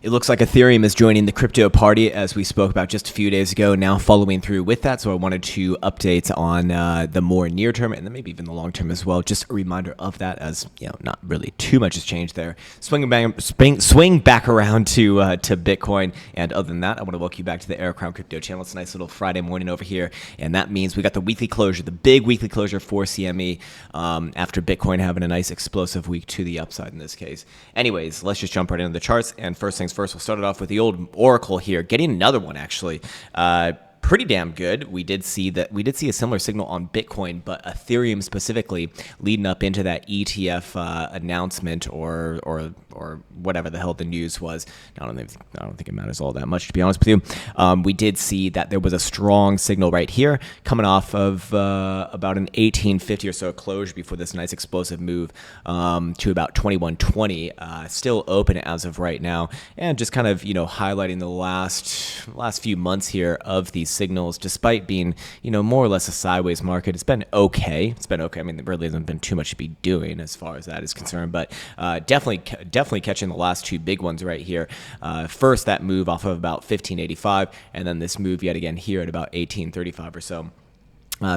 It looks like Ethereum is joining the crypto party, as we spoke about just a few days ago, now following through with that. So I wanted to update on the more near term and then maybe even the long term as well. Just a reminder of that, as not really too much has changed there. Swing back around to Bitcoin. And other than that, I want to welcome you back to the Krown Crypto channel. It's a nice little Friday morning over here. And that means we got the weekly closure, the big weekly closure for CME after Bitcoin having a nice explosive week to the upside in this case. Anyways, let's just jump right into the charts. And first things first, we'll start it off with the old Oracle here, getting another one actually. Pretty damn good. We did see a similar signal on Bitcoin, but Ethereum specifically leading up into that ETF announcement or whatever the hell the news was. I don't think it matters all that much, to be honest with you. We did see that there was a strong signal right here coming off of about an 1850 or so closure before this nice explosive move to about 2120. Still open as of right now, and just kind of highlighting the last few months here of these signals, despite being more or less a sideways market. It's been okay. I mean, there really hasn't been too much to be doing as far as that is concerned, but definitely catching the last two big ones right here. First, that move off of about 1585, and then this move yet again here at about 1835 or so.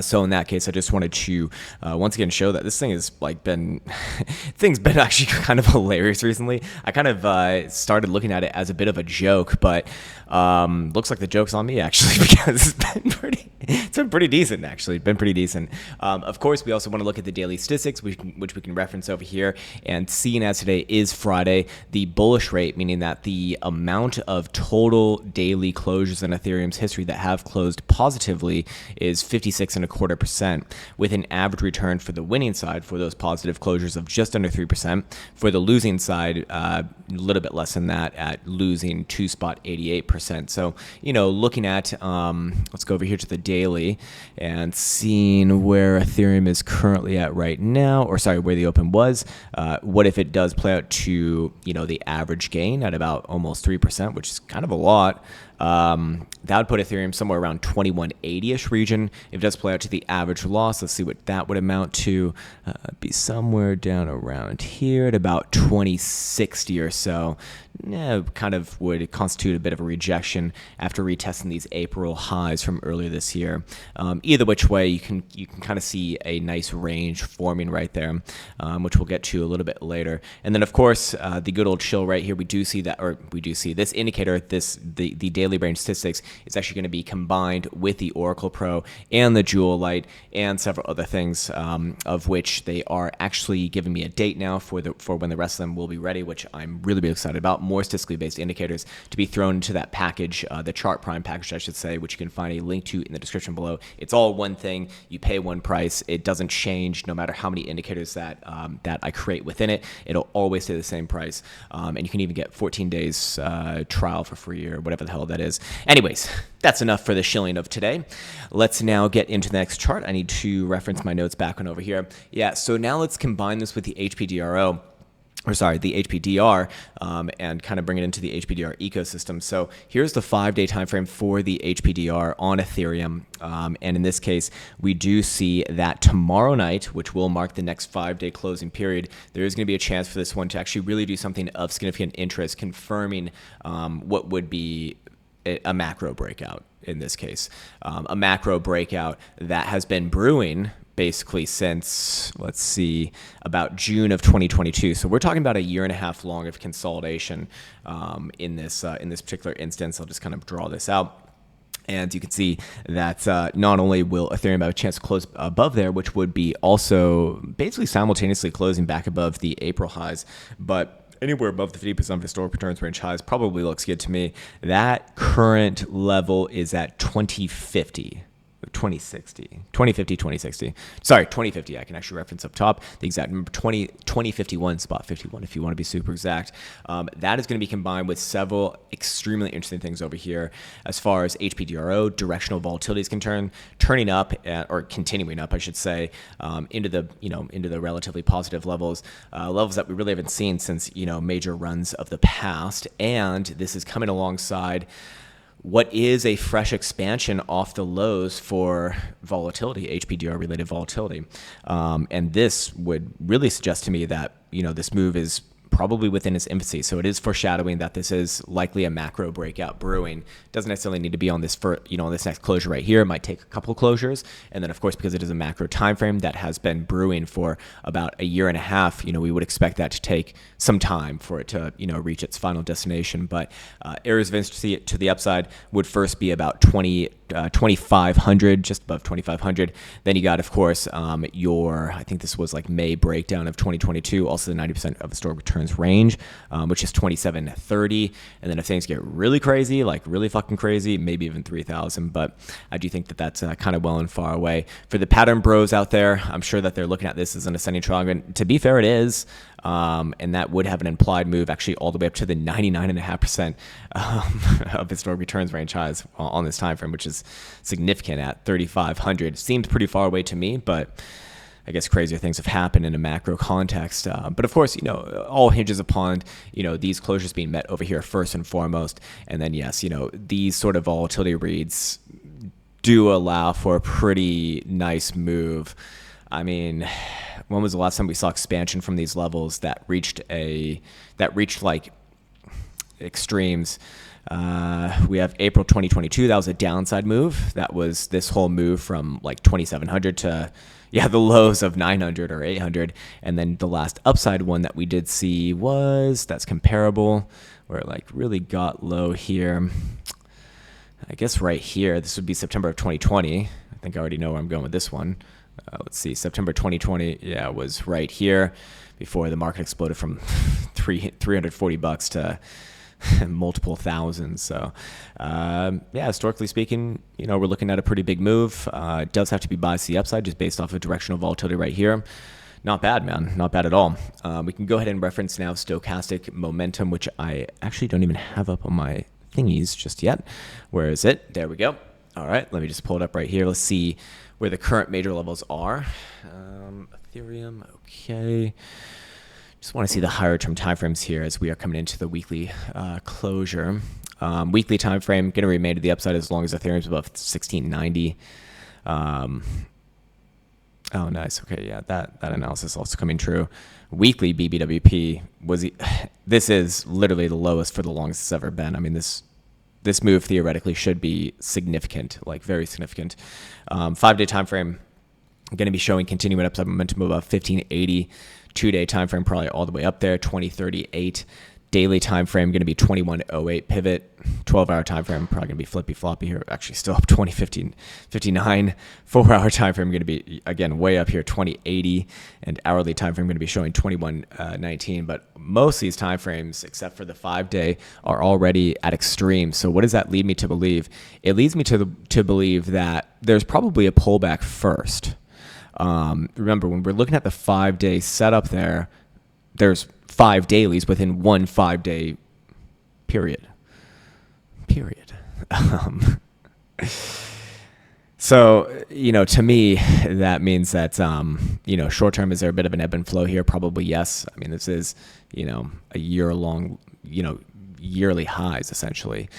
So in that case, I just wanted to once again show that this thing has been thing's been actually kind of hilarious recently. I kind of started looking at it as a bit of a joke, but looks like the joke's on me actually, because it's been pretty decent actually. Been pretty decent. Of course, we also want to look at the daily statistics, which we can reference over here. And seeing as today is Friday, the bullish rate, meaning that the amount of total daily closures in Ethereum's history that have closed positively is 56.25%, with an average return for the winning side for those positive closures of just under 3%. For the losing side, a little bit less than that, at losing 2.88%. So looking at let's go over here to the daily and seeing where Ethereum is currently at right now, or sorry, where the open was. What if it does play out to the average gain at about almost 3%, which is kind of a lot. That would put Ethereum somewhere around 2180-ish region. If it does play out to the average loss, let's see what that would amount to. Be somewhere down around here at about 2060 or so. Kind of would constitute a bit of a rejection after retesting these April highs from earlier this year. Either which way, you can kind of see a nice range forming right there, which we'll get to a little bit later. And then of course, the good old chill right here, we do see this indicator, the daily range statistics is actually going to be combined with the Oracle Pro and the Jewel Light and several other things, of which they are actually giving me a date now for when the rest of them will be ready, which I'm really excited about. More statistically based indicators to be thrown into that package, the Chart Prime package, I should say, which you can find a link to in the description below. It's all one thing. You pay one price. It doesn't change no matter how many indicators that I create within it. It'll always stay the same price, and you can even get 14 days trial for free or whatever the hell that is. Anyways, that's enough for the shilling of today. Let's now get into the next chart. I need to reference my notes back on over here. Yeah, so now let's combine this with the HPDRO. The HPDR, and kind of bring it into the HPDR ecosystem. So here's the 5-day time frame for the HPDR on Ethereum. And in this case, we do see that tomorrow night, which will mark the next 5-day closing period, there is going to be a chance for this one to actually really do something of significant interest, confirming what would be a macro breakout in this case. A macro breakout that has been brewing basically since, let's see, about June of 2022. So we're talking about a year and a half long of consolidation in this particular instance. I'll just kind of draw this out. And you can see that not only will Ethereum have a chance to close above there, which would be also basically simultaneously closing back above the April highs, but anywhere above the 50% of historic returns range highs probably looks good to me. That current level is at 2050. 2050. Sorry, 2050. I can actually reference up top the exact number, 2051, spot 51, if you want to be super exact. That is going to be combined with several extremely interesting things over here as far as HPDRO, directional volatility is concerned, turning up or continuing up, I should say, into the relatively positive levels that we really haven't seen since major runs of the past. And this is coming alongside what is a fresh expansion off the lows for volatility, HPDR related volatility. And this would really suggest to me that, this move is probably within its infancy. So it is foreshadowing that this is likely a macro breakout brewing. Doesn't necessarily need to be on this on this next closure right here. It might take a couple closures. And then of course, because it is a macro time frame that has been brewing for about a year and a half, we would expect that to take some time for it to, reach its final destination. But areas of interest to the upside would first be about 2,500, just above 2,500. Then you got, of course, I think this was like May breakdown of 2022, also the 90% of historic returns range, which is 2,730. And then if things get really crazy, like really fucking crazy, maybe even 3,000. But I do think that that's kind of well and far away. For the pattern bros out there, I'm sure that they're looking at this as an ascending triangle. And to be fair, it is. And that would have an implied move actually all the way up to the 99.5% of historic returns range highs on this time frame, which is significant at 3,500. Seemed pretty far away to me, but I guess crazier things have happened in a macro context. But of course, all hinges upon, these closures being met over here first and foremost. And then, yes, these sort of volatility reads do allow for a pretty nice move. I mean, when was the last time we saw expansion from these levels that reached like extremes? We have April 2022. That was a downside move. That was this whole move from like 2,700 to the lows of 900 or 800. And then the last upside one that we did see that's comparable, where it like really got low here. I guess right here, this would be September of 2020. I think I already know where I'm going with this one. Let's see, September 2020, was right here before the market exploded from $340 to multiple thousands. So, historically speaking, we're looking at a pretty big move. It does have to be biased to the upside just based off of directional volatility right here. Not bad, man. Not bad at all. We can go ahead and reference now stochastic momentum, which I actually don't even have up on my thingies just yet. Where is it? There we go. All right, let me just pull it up right here. Let's see where the current major levels are. Ethereum, okay. Just want to see the higher term timeframes here as we are coming into the weekly closure. Weekly time frame going to remain to the upside as long as Ethereum is above 1690. Oh, nice. Okay, yeah, that analysis also coming true. Weekly BBWP this is literally the lowest for the longest it's ever been. I mean, this move theoretically should be significant, like very significant. 5-day time frame going to be showing continuing upside momentum above 1580. 2-day time frame probably all the way up there, 2038. Daily time frame going to be 2108 pivot. 12-hour time frame probably going to be flippy floppy here. Actually, still up 2059. 4-hour time frame going to be again way up here, 2080, and hourly time frame going to be showing 2119. But most of these time frames, except for the 5-day, are already at extremes. So what does that lead me to believe? It leads me to believe that there's probably a pullback first. Remember, when we're looking at the 5-day setup there's 5 dailies within one 5-day period. So, to me, that means that, short term, is there a bit of an ebb and flow here? Probably yes. I mean, this is, a year-long, yearly highs, essentially.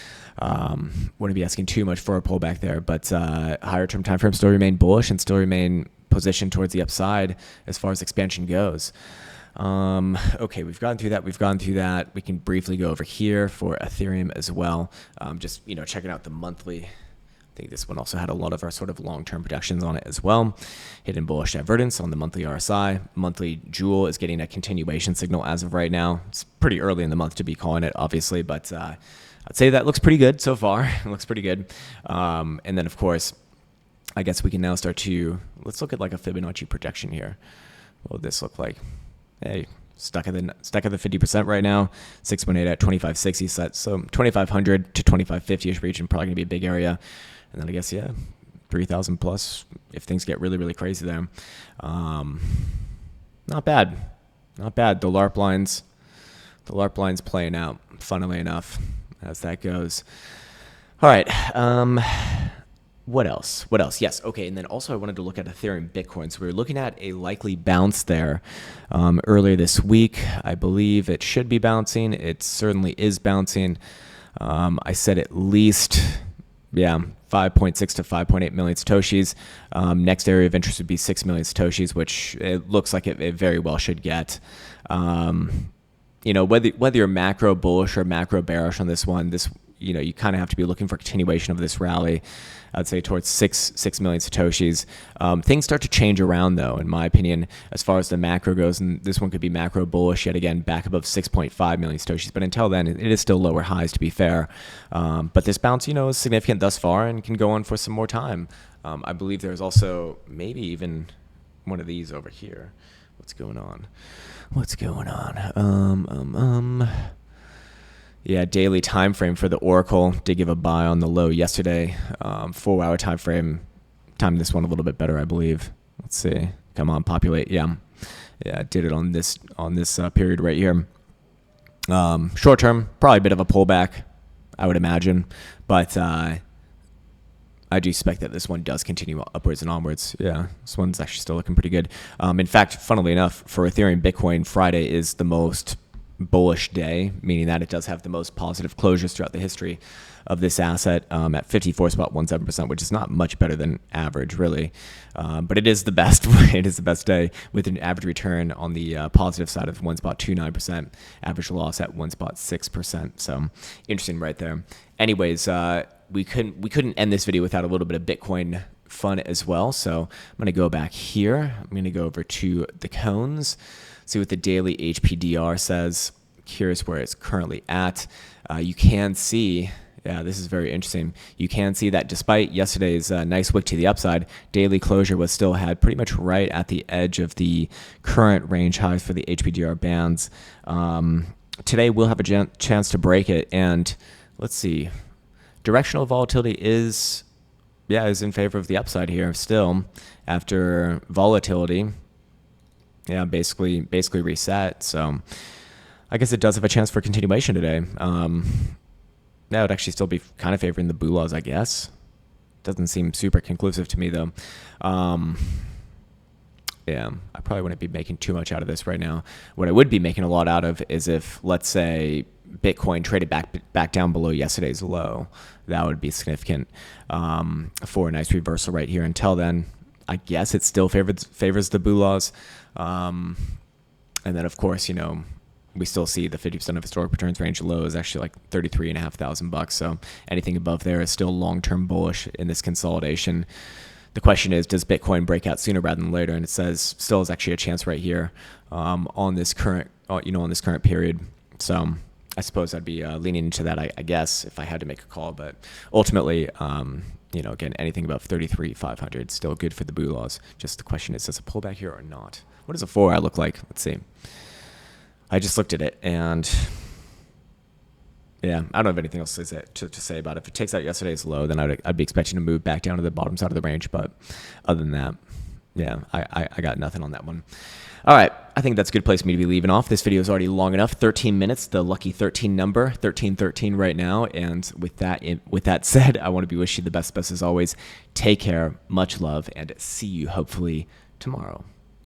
Wouldn't be asking too much for a pullback there, but higher term time frames still remain bullish and still remain positioned towards the upside as far as expansion goes. Okay, we've gone through that. We can briefly go over here for Ethereum as well. Just, checking out the monthly. I think this one also had a lot of our sort of long-term projections on it as well. Hidden bullish divergence on the monthly RSI. Monthly Jewel is getting a continuation signal as of right now. It's pretty early in the month to be calling it, obviously, but I'd say that looks pretty good so far. It looks pretty good. And then, of course, I guess we can now let's look at like a Fibonacci projection here. What would this look like? Hey, stuck at the 50% right now. 618 at 2560 set. So 2500 to 2550ish region probably gonna be a big area. And then I guess 3,000 plus if things get really, really crazy there. Not bad. The LARP lines playing out, funnily enough, as that goes. All right. What else? Yes. Okay. And then also I wanted to look at Ethereum Bitcoin. So we were looking at a likely bounce there earlier this week. I believe it should be bouncing. It certainly is bouncing. I said at least, 5.6 to 5.8 million Satoshis. Next area of interest would be 6 million Satoshis, which it looks like it very well should get. whether you're macro bullish or macro bearish on this one, you kind of have to be looking for continuation of this rally. I'd say towards 6 million Satoshis. Things start to change around, though, in my opinion, as far as the macro goes. And this one could be macro bullish yet again, back above 6.5 million Satoshis. But until then, it is still lower highs, to be fair. But this bounce, is significant thus far and can go on for some more time. I believe there's also maybe even one of these over here. What's going on? Yeah, daily time frame for the Oracle did give a buy on the low yesterday. 4-hour time frame, timed this one a little bit better, I believe. Let's see. Come on, populate. Yeah, did it on this period right here. Short term, probably a bit of a pullback, I would imagine, but I do expect that this one does continue upwards and onwards. Yeah, this one's actually still looking pretty good. In fact, funnily enough, for Ethereum, Bitcoin, Friday is the most bullish day, meaning that it does have the most positive closures throughout the history of this asset at 54.17%, which is not much better than average, really. But it is the best. It is the best day with an average return on the positive side of 1.29%, average loss at 1.6%. So interesting right there. Anyways, we couldn't end this video without a little bit of Bitcoin fun as well. So I'm going to go back here. I'm going to go over to the cones, see what the daily HPDR says. Curious where it's currently at. You can see, this is very interesting. You can see that despite yesterday's nice wick to the upside, daily closure was still had pretty much right at the edge of the current range highs for the HPDR bands. Today we'll have a chance to break it, and let's see. Directional volatility is in favor of the upside here still after volatility. Yeah, basically reset. So I guess it does have a chance for continuation today. That would actually still be kind of favoring the Bulas, I guess. Doesn't seem super conclusive to me, though. Yeah, I probably wouldn't be making too much out of this right now. What I would be making a lot out of is if, let's say, Bitcoin traded back down below yesterday's low. That would be significant for a nice reversal right here. Until then, I guess it still favors the Bulas. And then, of course, we still see the 50% of historic returns range low is actually like $33,500. So anything above there is still long-term bullish in this consolidation. The question is, does Bitcoin break out sooner rather than later? And it says still is actually a chance right here on this current period. So I suppose I'd be leaning into that, I guess, if I had to make a call. But ultimately, again, anything above 33,500 still good for the Bulas. Just the question is, does it pull back here or not? What does a 4-hour look like? Let's see. I just looked at it, and yeah, I don't have anything else to say about it. If it takes out yesterday's low, then I'd be expecting to move back down to the bottom side of the range. But other than that, yeah, I got nothing on that one. All right, I think that's a good place for me to be leaving off. This video is already long enough, 13 minutes, the lucky 13 number, 1313 right now. And with that said, I want to be wishing you the best as always. Take care, much love, and see you hopefully tomorrow.